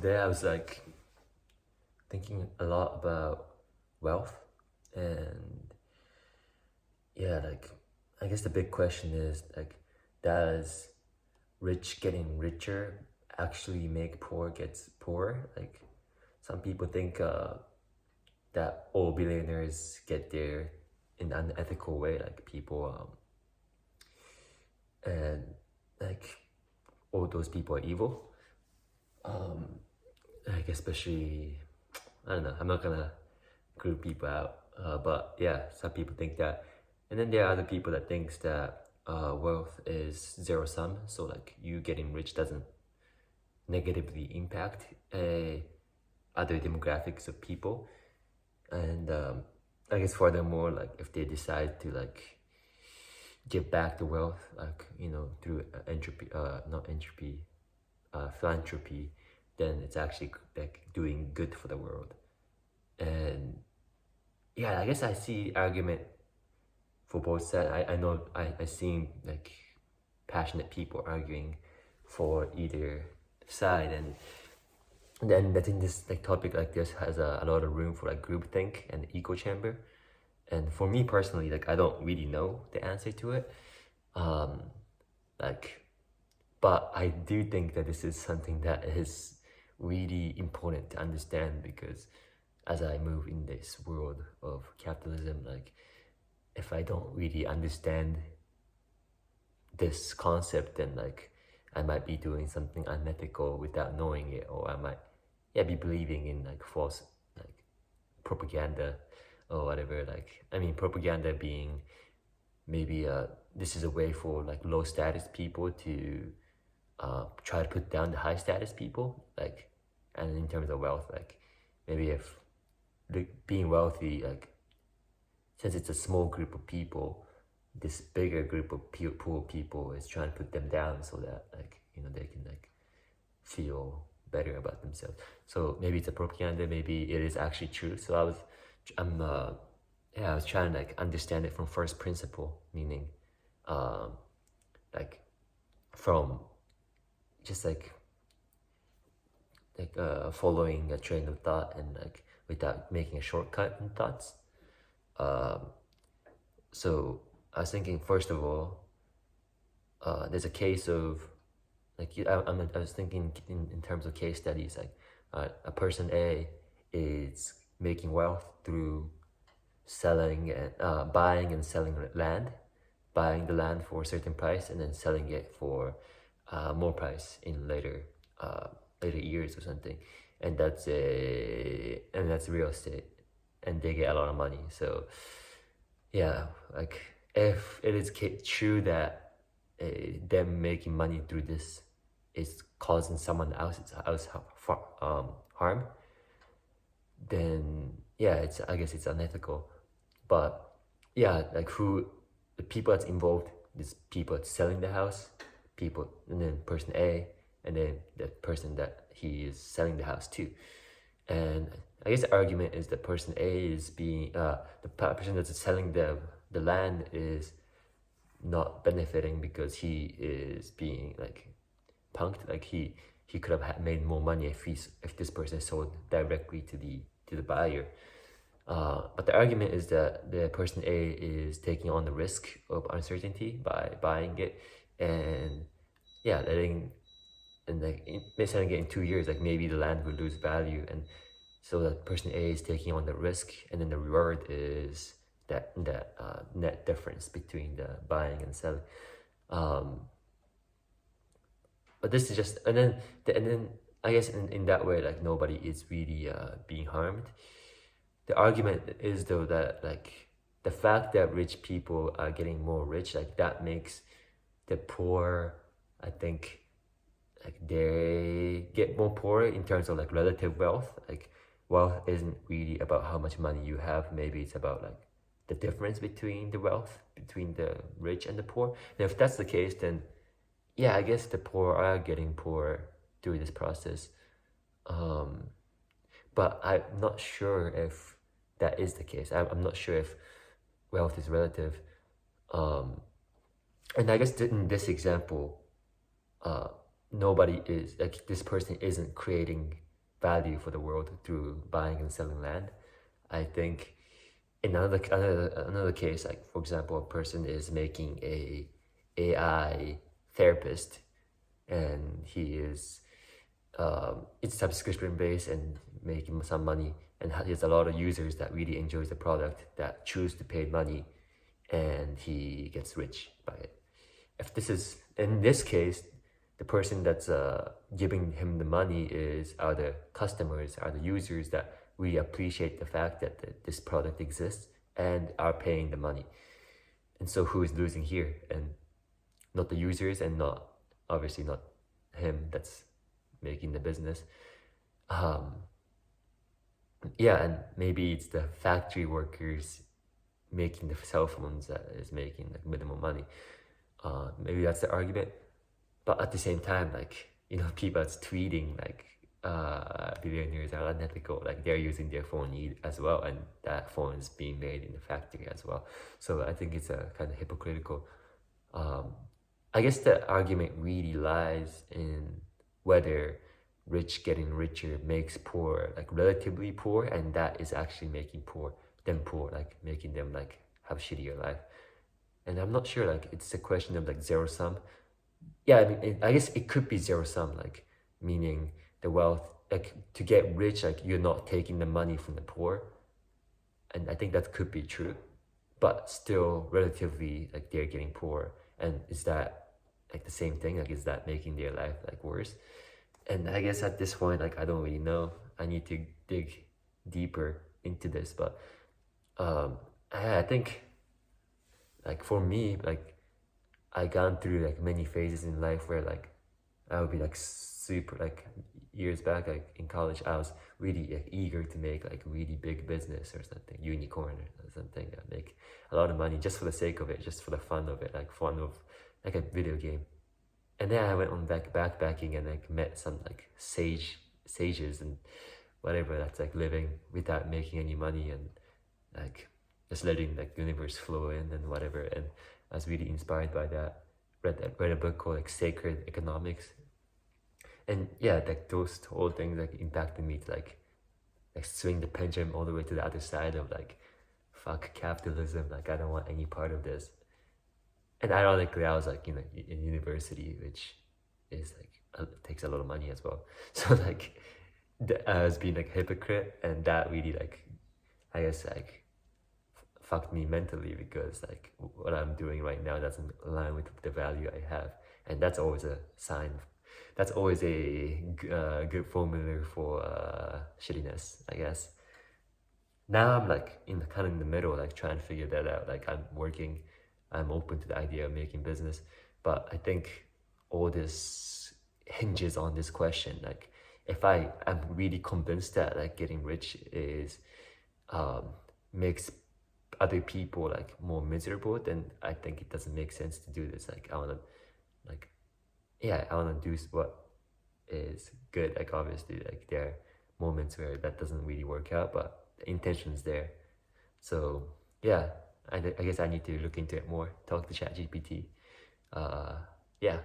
today I was like thinking a lot about wealth, and yeah, like I guess the big question is like, does rich getting richer actually make poor gets poorer? Like some people think that all billionaires get there in an unethical way, like people and like all those people are evil. Like especially, I don't know. I'm not gonna group people out, but yeah, some people think that, and then there are other people that thinks that wealth is zero sum. So like you getting rich doesn't negatively impact other demographics of people, and I guess furthermore, like if they decide to like give back the wealth, like through entropy, not entropy, philanthropy, then it's actually like doing good for the world. And yeah, I guess I see argument for both sides. I know I seen like passionate people arguing for either side, and then I think this like topic like this has a lot of room for like groupthink and echo chamber. And for me personally, like I don't really know the answer to it. Um, like, but I do think that this is something that is really important to understand, because as I move in this world of capitalism, like if I don't really understand this concept, then like I might be doing something unethical without knowing it, or I might be believing in like false like propaganda or whatever. Like I mean, propaganda being maybe this is a way for like low status people to try to put down the high status people, like, and in terms of wealth, like maybe if being wealthy, like since it's a small group of people, this bigger group of poor people is trying to put them down so that like they can like feel better about themselves. So maybe it's a propaganda, maybe it is actually true. So I was trying to like understand it from first principle, meaning like from just following a train of thought, and like without making a shortcut in thoughts. So I was thinking, first of all, there's a case of like I was thinking in terms of case studies, like a person A is making wealth through selling and buying and selling land, buying the land for a certain price and then selling it for more price in later years or something, and that's real estate, and they get a lot of money. So yeah, like if it is true that them making money through this is causing someone else's harm, then yeah, I guess it's unethical. But yeah, like the people that's involved, these people that's selling the house, people, and then person A, and then the person that he is selling the house to. And I guess the argument is that person A is being the person that's selling the land is not benefiting because he is being like punked. Like he could have made more money if this person sold directly to the buyer. But the argument is that the person A is taking on the risk of uncertainty by buying it, and yeah, and like selling it in 2 years, like maybe the land will lose value, and so that person A is taking on the risk, and then the reward is that net difference between the buying and selling. But this is just, and then I guess in that way, like nobody is really being harmed. The argument is though that like the fact that rich people are getting more rich, like that makes the poor, I think, like they get more poor in terms of like relative wealth. Like wealth isn't really about how much money you have. Maybe it's about like the difference between the wealth between the rich and the poor. And if that's the case, then yeah, I guess the poor are getting poorer through this process. But I'm not sure if that is the case. I'm not sure if wealth is relative. And I guess in this example, nobody is like, this person isn't creating value for the world through buying and selling land. I think in another case, like for example, a person is making a AI therapist, and he is it's subscription based and making some money, and there's a lot of users that really enjoys the product that choose to pay money, and he gets rich by it. If this is in this case, the person that's giving him the money are the customers, are the users that really appreciate the fact that this product exists and are paying the money. And so who is losing here? And not the users, and not obviously not him that's making the business. Yeah, and maybe it's the factory workers making the cell phones that is making like minimum money. Maybe that's the argument. But at the same time, like, you know, people that's tweeting like billionaires are unethical, like they're using their phone as well, and that phone is being made in the factory as well. So I think it's a kind of hypocritical. I guess the argument really lies in whether rich getting richer makes poor like relatively poor, and that is actually making them poor, like making them like have a shittier life. And I'm not sure, like it's a question of like zero sum. Yeah, I mean, I guess it could be zero sum, like meaning the wealth, like to get rich, like you're not taking the money from the poor, and I think that could be true, but still relatively like they're getting poor. And is that like the same thing? Like is that making their life like worse? And I guess at this point, like I don't really know. I need to dig deeper into this, but I think like for me, like I gone through like many phases in life where like I would be like super like years back, like in college, I was really like eager to make like really big business or something, unicorn or something, that make a lot of money just for the sake of it, just for the fun of it, like fun of like a video game. And then I went on backpacking and like met some like sages and whatever, that's like living without making any money and like just letting like the universe flow in and whatever. And I was really inspired by that. Read a book called like Sacred Economics. And yeah, like those whole things like impacted me to like swing the pendulum all the way to the other side of like fuck capitalism, like I don't want any part of this. And ironically, I was like, you know, in university, which is like takes a lot of money as well. So like I was being like a hypocrite, and that really like I guess like fucked me mentally, because like what I'm doing right now doesn't align with the value I have, and that's always a sign. That's always a good formula for shittiness, I guess. Now I'm like kind of in the middle, like trying to figure that out. Like I'm open to the idea of making business, but I think all this hinges on this question. Like if I'm really convinced that like getting rich is makes other people like more miserable, then I think it doesn't make sense to do this. Like I want to like I want to do what is good. Like obviously like there are moments where that doesn't really work out, but the intention is there. So yeah, I guess I need to look into it more, talk to ChatGPT. Yeah.